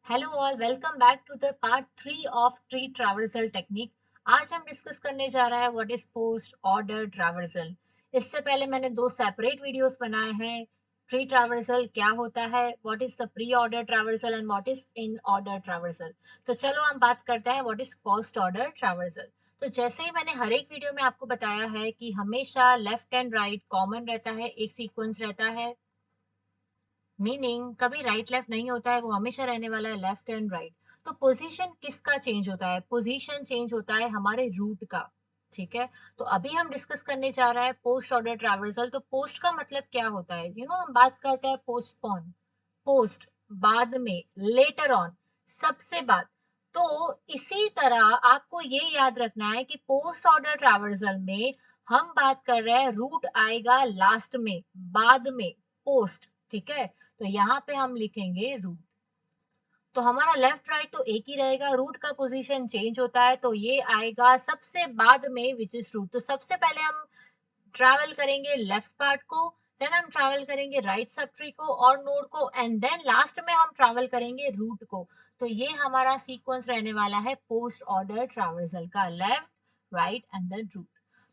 Hello all, welcome back to the part 3 of tree traversal technique. आज हम discuss करने जा रहे हैं what is post order traversal. इससे पहले मैंने दो सेपरेट वीडियोस बनाए हैं। ट्री ट्रैवर्सल क्या होता है, what is the pre order traversal and what is in order traversal. तो चलो हम बात करते हैं what is post order traversal. तो जैसे ही मैंने हर एक वीडियो में आपको बताया है कि हमेशा लेफ्ट एंड राइट कॉमन रहता है, एक सीक्वेंस रहता है, मीनिंग कभी राइट लेफ्ट नहीं होता है, वो हमेशा रहने वाला है लेफ्ट एंड राइट। तो पोजीशन किसका चेंज होता है? पोजीशन चेंज होता है हमारे रूट का। ठीक है, तो अभी हम डिस्कस करने जा रहे हैं पोस्ट ऑर्डर ट्रैवर्सल। तो पोस्ट का मतलब क्या होता है? हम बात करते हैं पोस्टपोन, पोस्ट बाद में, लेटर ऑन, सबसे बाद। तो इसी तरह आपको ये याद रखना है कि पोस्ट ऑर्डर ट्रैवर्सल में हम बात कर रहे हैं रूट आएगा लास्ट में, बाद में, पोस्ट। ठीक है, तो यहाँ पे हम लिखेंगे रूट। तो हमारा लेफ्ट राइट तो एक ही रहेगा, रूट का पोजीशन चेंज होता है, तो ये आएगा सबसे बाद में विच इज रूट। तो सबसे पहले हम ट्रैवल करेंगे लेफ्ट पार्ट को, देन हम ट्रैवल करेंगे राइट सब ट्री को और नोड को, एंड देन लास्ट में हम ट्रैवल करेंगे रूट को। तो ये हमारा सीक्वेंस रहने वाला है पोस्ट ऑर्डर ट्रैवर्सल का, left, right and then root.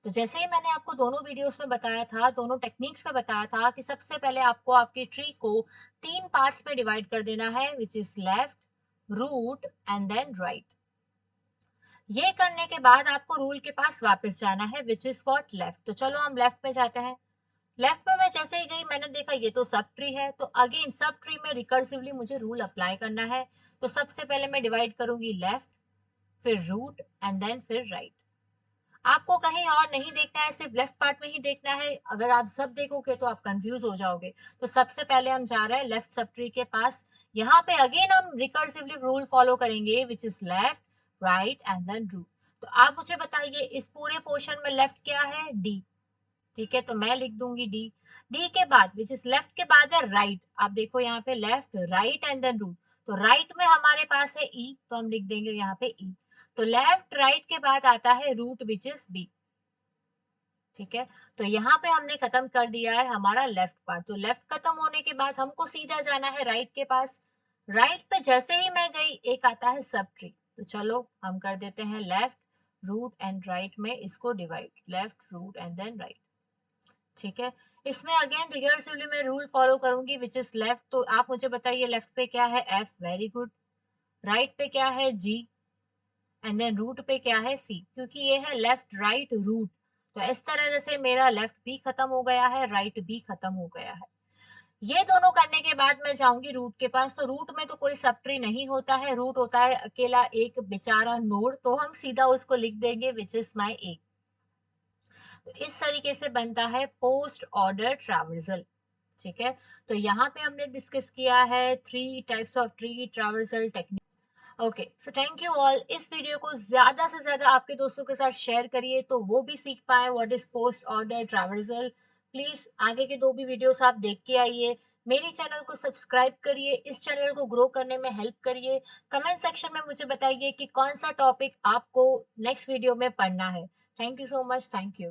तो जैसे ही मैंने आपको दोनों वीडियोस में बताया था, दोनों टेक्निक्स में बताया था कि सबसे पहले आपको आपकी ट्री को तीन पार्ट्स में डिवाइड कर देना है, which is left, root and then right. ये करने के बाद आपको रूल के पास वापस जाना है, विच इज व्हाट, लेफ्ट। तो चलो हम लेफ्ट में जाते हैं। लेफ्ट में मैं जैसे ही गई, मैंने देखा ये तो सब ट्री है, तो अगेन सब ट्री में रिकर्सिवली मुझे रूल अप्लाई करना है। तो सबसे पहले मैं डिवाइड करूंगी लेफ्ट, फिर रूट एंड देन फिर राइट। आपको कहीं और नहीं देखना है, सिर्फ लेफ्ट पार्ट में ही देखना है। अगर आप सब देखोगे तो आप कंफ्यूज हो जाओगे। तो सबसे पहले हम जा रहे हैं लेफ्ट सब ट्री के पास। यहाँ पे अगेन हम रिकर्सिवली रूल फॉलो करेंगे, which is left, right and then root. तो आप मुझे बताइए इस पूरे पोर्शन में लेफ्ट क्या है? डी। ठीक है, तो मैं लिख दूंगी डी। डी के बाद विच इज लेफ्ट के बाद है राइट। आप देखो यहाँ पे left, right and then root. तो राइट में हमारे पास है ई, तो हम लिख देंगे यहाँ पे ई। तो लेफ्ट राइट के बाद आता है रूट, विच इज बी। ठीक है, तो यहाँ पे हमने खत्म कर दिया है हमारा लेफ्ट पार्ट। तो लेफ्ट खत्म होने के बाद हमको सीधा जाना है राइट के पास। राइट पे जैसे ही मैं गई, एक आता है सब ट्री। तो चलो हम कर देते हैं लेफ्ट, रूट एंड राइट में इसको divide, left, root and then right. ठीक है, इसमें अगेन रिकर्सिवली मैं रूल फॉलो करूंगी, विच इज लेफ्ट। तो आप मुझे बताइए लेफ्ट पे क्या है? F, very good. राइट पे क्या है? जी। एंड देन रूट पे क्या है? सी, क्योंकि ये है लेफ्ट राइट रूट। तो इस तरह से मेरा लेफ्ट भी खत्म हो गया है, राइट भी खत्म हो गया है। ये दोनों करने के बाद मैं जाऊंगी रूट के पास। तो रूट में तो कोई सब ट्री नहीं होता है, रूट होता है अकेला एक बेचारा नोड, तो हम सीधा उसको लिख देंगे, विच इज माई ए। तो इस तरीके से बनता है पोस्ट ऑर्डर ट्रैवर्सल। ठीक है, तो यहाँ पे हमने डिस्कस किया है three types of tree traversal technique. Okay, so thank you all. इस वीडियो को ज्यादा से ज्यादा आपके दोस्तों के साथ शेयर करिए, तो वो भी सीख पाए what is post order traversal. Please आगे के दो भी वीडियोस आप देख के आइए। मेरी चैनल को सब्सक्राइब करिए, इस चैनल को ग्रो करने में हेल्प करिए। कमेंट सेक्शन में मुझे बताइए कि कौन सा टॉपिक आपको नेक्स्ट वीडियो में पढ़ना है। Thank you so much, thank you.